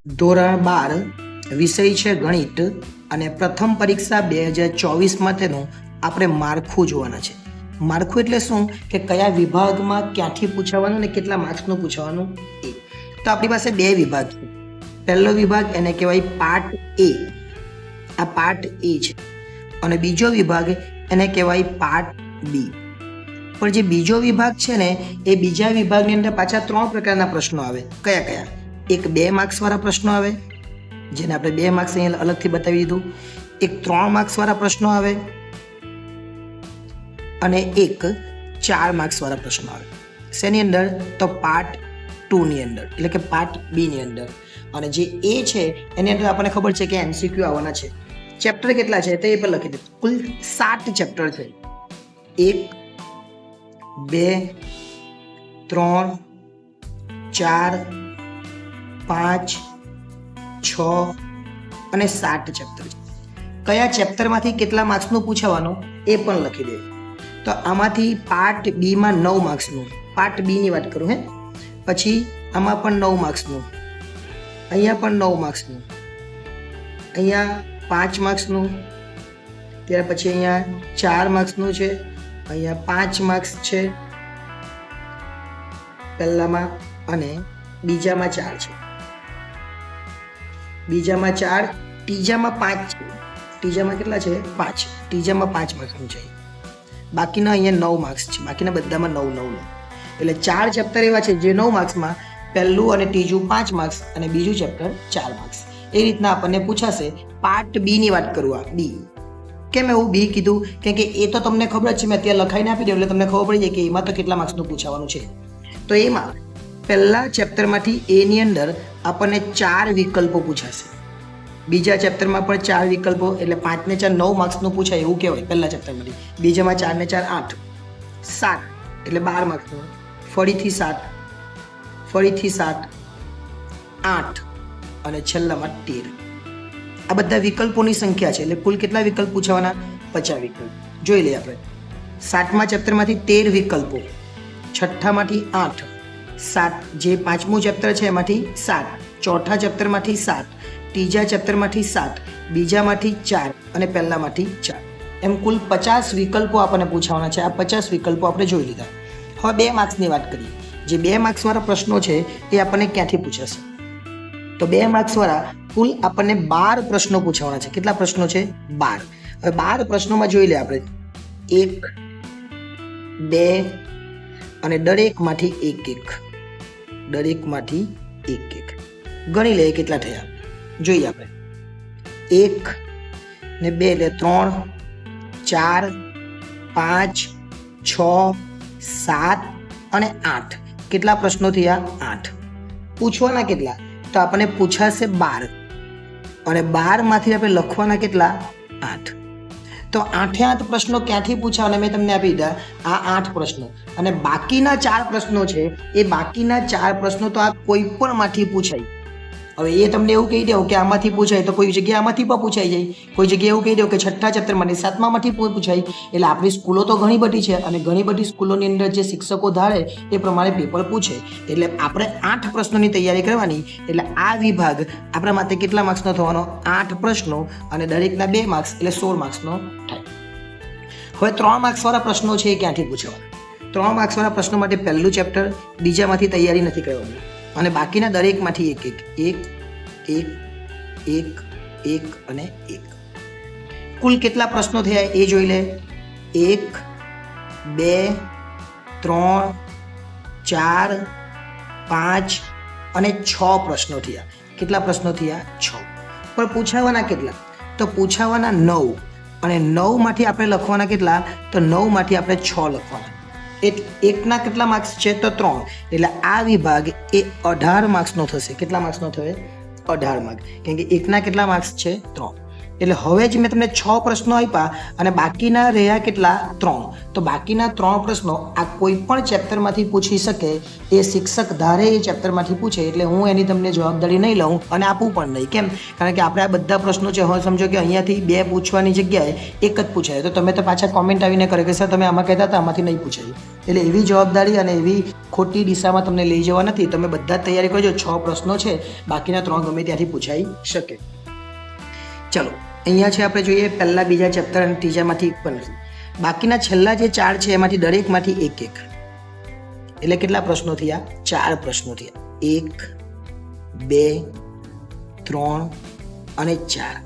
ધોરણ 12 વિષય છે ગણિત અને પ્રથમ પરીક્ષા 2024 માટેનું આપણે માળખું જોવાના છે. માળખું એટલે શું કે કયા વિભાગમાં ક્યાંથી પૂછાવાનું ને કેટલા માર્ક્સનું પૂછાવાનું એ. તો આપણી પાસે બે વિભાગ છે. પહેલો વિભાગ એને કહેવાય પાર્ટ એ, આ પાર્ટ એ છે, અને બીજો વિભાગ એને કહેવાય પાર્ટ બી. પણ જે બીજો વિભાગ છે ને એ બીજા વિભાગની અંદર પાછા 3 પ્રકારના પ્રશ્નો આવે. કયા કયા? એક 2 માર્ક્સવાળા પ્રશ્નો આવે, જેને આપણે 2 માર્ક્સ અહીંયા અલગથી બતાવી દીધું. એક 3 માર્ક્સવાળા પ્રશ્નો આવે અને એક 4 માર્ક્સવાળા પ્રશ્નો આવે. શેની અંદર? તો પાર્ટ 2 ની અંદર, એટલે કે પાર્ટ બી ની અંદર. અને જે એ છે એની અંદર આપણને ખબર છે કે એમસીક્યુ આવવાના છે. ચેપ્ટર કેટલા છે તે એ પણ લખી દે. કુલ 7 ચેપ્ટર છે. 1 2 3 4 5 6 અને 7 ચેપ્ટર છે. કયા ચેપ્ટરમાંથી કેટલા માર્ક્સનું પૂછાવાનું એ પણ લખી દે. તો આમાંથી પાર્ટ બી માં 9 માર્ક્સનું, પાર્ટ બી ની વાત કરું પછી આમાં પણ 9 માર્ક્સનું, અહીંયા પણ 9 માર્ક્સનું, અહીંયા 5 માર્ક્સનું, ત્યાર પછી અહીંયા 4 માર્ક્સનું છે, અહીંયા 5 માર્ક્સ છે પહેલામાં અને બીજામાં 4 છે. બીજામાં 4, ત્રીજામાં 5 છે. ત્રીજામાં કેટલા છે? 5. ત્રીજામાં 5 માર્ક્સનું છે. બાકીના અહીંયા 9 માર્ક્સ છે. બાકીના બધામાં 9 9 એટલે 4 ચેપ્ટર એવા છે જે 9 માર્ક્સમાં, પહેલું અને ત્રીજું 5 માર્ક્સ અને બીજું ચેપ્ટર 4 માર્ક્સ. એ રીતના આપણને પૂછાશે. પાર્ટ બી ની વાત કરું, આ બી. કેમ એવું બી કીધું? કેમ કે એ તો તમને ખબર જ છે, મેં અત્યારે લખાઈને આપી દઉં એટલે તમને ખબર પડી જાય કે એમાં તો કેટલા માર્ક્સનું પૂછાવાનું છે. તો એમાં પહેલા ચેપ્ટરમાંથી એની અંદર આપણને 4 વિકલ્પો પૂછાશે. બીજા ચેપ્ટરમાં પણ 4 વિકલ્પો, એટલે 5 ને 4 9 માર્ક્સનું પૂછાય એવું કહેવાય પહેલા ચેપ્ટરમાંથી. બીજામાં 4 ને 4 8, 7 એટલે 12 માર્ક્સનું, ફરીથી 7, ફરીથી 7, 8 અને છેલ્લામાં 13. આ બધા વિકલ્પોની સંખ્યા છે. એટલે કુલ કેટલા વિકલ્પ પૂછાવાના? 50 વિકલ્પ. જોઈ લઈએ આપણે. 7મા ચેપ્ટરમાંથી 13 વિકલ્પો, 6ઠામાંથી 8, 7 જે 5મું ચેપ્ટર છે એમાંથી 7, ચોથા ચેપ્ટરમાંથી 7, ત્રીજા ચેપ્ટરમાંથી 7, બીજામાંથી 4 અને પહેલામાંથી 4. એમ કુલ 50 વિકલ્પો આપણને પૂછાવાના છે. આ 50 વિકલ્પો આપણે જોઈ લીધા. હવે 2 માર્ક્સની વાત કરીએ. જે 2 માર્ક્સવાળા પ્રશ્નો છે એ આપણને ક્યાંથી પૂછાશે? તો 2 માર્ક્સવાળા કુલ આપણને 12 પ્રશ્નો પૂછાવાના છે. કેટલા પ્રશ્નો છે? 12. હવે 12 પ્રશ્નોમાં જોઈ લે આપણે 1 2 અને દરેકમાંથી એક એક, દરેકમાંથી એક એક ગણી લઈએ કેટલા થયા. જોઈએ આપણે. 1 ને 2 એટલે 3 4 5 6 7 અને 8. કેટલા પ્રશ્નો થયા? 8. પૂછવાના કેટલા? તો આપણને પૂછાશે 12 અને 12માંથી આપણે લખવાના કેટલા? 8. તો 8 પ્રશ્નો ક્યાંથી પૂછાવાના મેં તમને આપી દીધા. આ 8 પ્રશ્નો અને બાકીના 4 પ્રશ્નો છે એ બાકીના 4 પ્રશ્નો તો આ કોઈ પણ માંથી પૂછાય. હવે એ તમને એવું કહી દઉં કે આમાંથી પૂછાય તો કોઈ જગ્યાએ આમાંથી પણ પૂછાઈ જાય, કોઈ જગ્યાએ એવું કહી દઉં કે 6ઠ્ઠા ચેપ્ટરમાંથી 7મામાંથી પૂછાય. એટલે આપણી સ્કૂલો તો ઘણી બધી છે અને ઘણી બધી સ્કૂલોની અંદર જે શિક્ષકો ધારે એ પ્રમાણે પેપર પૂછે. એટલે આપણે 8 પ્રશ્નોની તૈયારી કરવાની. એટલે આ વિભાગ આપણા માટે કેટલા માર્ક્સનો થવાનો? 8 પ્રશ્નો અને દરેકના 2 માર્ક્સ એટલે 16 માર્ક્સનો થાય. હવે 3 માર્ક્સવાળા પ્રશ્નો છે એ ક્યાંથી પૂછવાના? 3 માર્ક્સવાળા પ્રશ્નો માટે પહેલું ચેપ્ટર, બીજામાંથી તૈયારી નથી કરવાની અને બાકીના દરેકમાંથી એક એક, એક એક એક એક અને એક. કુલ કેટલા પ્રશ્નો થયા એ જોઈ લે. 1 2 3 4 5 અને 6 પ્રશ્નો થયા. કેટલા પ્રશ્નો થયા? 6. પણ પૂછાવાના કેટલા? તો પૂછાવાના 9 અને 9માંથી આપણે લખવાના કેટલા? તો 9માંથી આપણે 6 લખવાના. એકના કેટલા માર્ક્સ છે? તો 3. એટલે આ વિભાગ એ 18 માર્ક્સનો થશે. કેટલા માર્ક્સનો થશે? 18 માર્ક્સ. કેમ કે એકના કેટલા માર્ક્સ છે? 3. એટલે હવે જ મેં તમને 6 પ્રશ્નો આપ્યા અને બાકીના રહ્યા કેટલા? 3. તો બાકીના 3 પ્રશ્નો આ કોઈ પણ ચેપ્ટરમાંથી પૂછી શકે. એ શિક્ષક ધારે એ ચેપ્ટરમાંથી પૂછે એટલે હું એની તમને જવાબદારી નહીં લઉં અને આપું પણ નહીં. કેમ? કારણ કે આપણે આ બધા પ્રશ્નો છે, હવે સમજો કે અહીંયાથી 2 પૂછવાની જગ્યાએ એક જ પૂછાય તો તમે તો પાછા કોમેન્ટ આવીને કરે કે સર તમે આમાં કહેતા હતા આમાંથી નહીં પૂછાયું. એટલે એવી જવાબદારી અને એવી ખોટી દિશામાં તમને લઈ જવા નથી. તમે બધા જ તૈયારી કરજો. 6 પ્રશ્નો છે, બાકીના 3 ગમે ત્યાંથી પૂછાઈ શકે. ચલો અહીંયા છે આપણે જોઈએ પહેલા, બીજા ચેપ્ટર અને ત્રીજામાંથી એક પણ નથી. બાકીના છેલ્લા જે 4 છે એમાંથી દરેકમાંથી એક એક. એટલે કેટલા પ્રશ્નો થયા? 4 પ્રશ્નો થયા. 1 2 3 અને 4.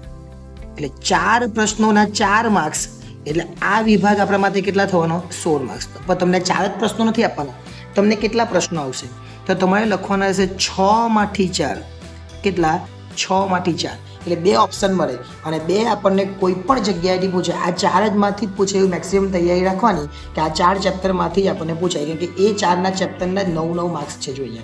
એટલે 4 પ્રશ્નોના 4 માર્ક્સ. એટલે આ વિભાગ આપણા માટે કેટલા થવાનો? 16 માર્ક્સ. પણ તમને 4 જ પ્રશ્નો નથી આપવાના. તમને કેટલા પ્રશ્નો આવશે? તો તમારે લખવાના રહેશે 6 માંથી 4. કેટલા? 6 માંથી 4. એટલે 2 ઓપ્શન મળે અને 2 આપણને કોઈ પણ જગ્યાએથી પૂછે. આ 4 જ માંથી જ પૂછે એવું મેક્સિમમ તૈયારી રાખવાની કે આ 4 ચેપ્ટરમાંથી જ આપણને પૂછાય. કેમ કે એ 4ના ચેપ્ટરના 9 માર્ક્સ છે. જોઈએ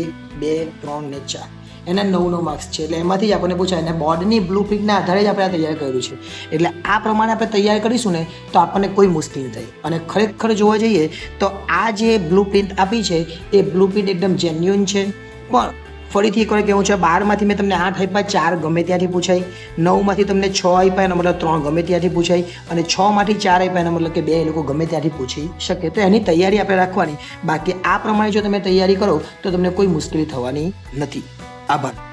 1 2 3 ને 4 એના 9 માર્ક્સ છે. એટલે એમાંથી જ આપણને પૂછાય. અને બોર્ડની બ્લુ પ્રિન્ટના આધારે જ આપણે આ તૈયાર કર્યું છે. એટલે આ પ્રમાણે આપણે તૈયાર કરીશું ને તો આપણને કોઈ મુશ્કેલી થાય. અને ખરેખર જોવા જઈએ તો આ જે બ્લુ પ્રિન્ટ આપી છે એ બ્લુ પ્રિન્ટ એકદમ જેન્યુઅન છે. પણ ફરીથી એકવાર કેવું છે, 12માંથી મેં તમને 8 આપ્યા, 4 ગમે ત્યાંથી પૂછાય. 9માંથી તમને 6 આપ્યા, એનો મતલબ 3 ગમે ત્યાંથી પૂછાય. અને 6માંથી 4 આપ્યા, એનો મતલબ કે 2 એ લોકો ગમે ત્યાંથી પૂછી શકે. તો એની તૈયારી આપણે રાખવાની. બાકી આ પ્રમાણે જો તમે તૈયારી કરો તો તમને કોઈ મુશ્કેલી થવાની નથી. આભાર.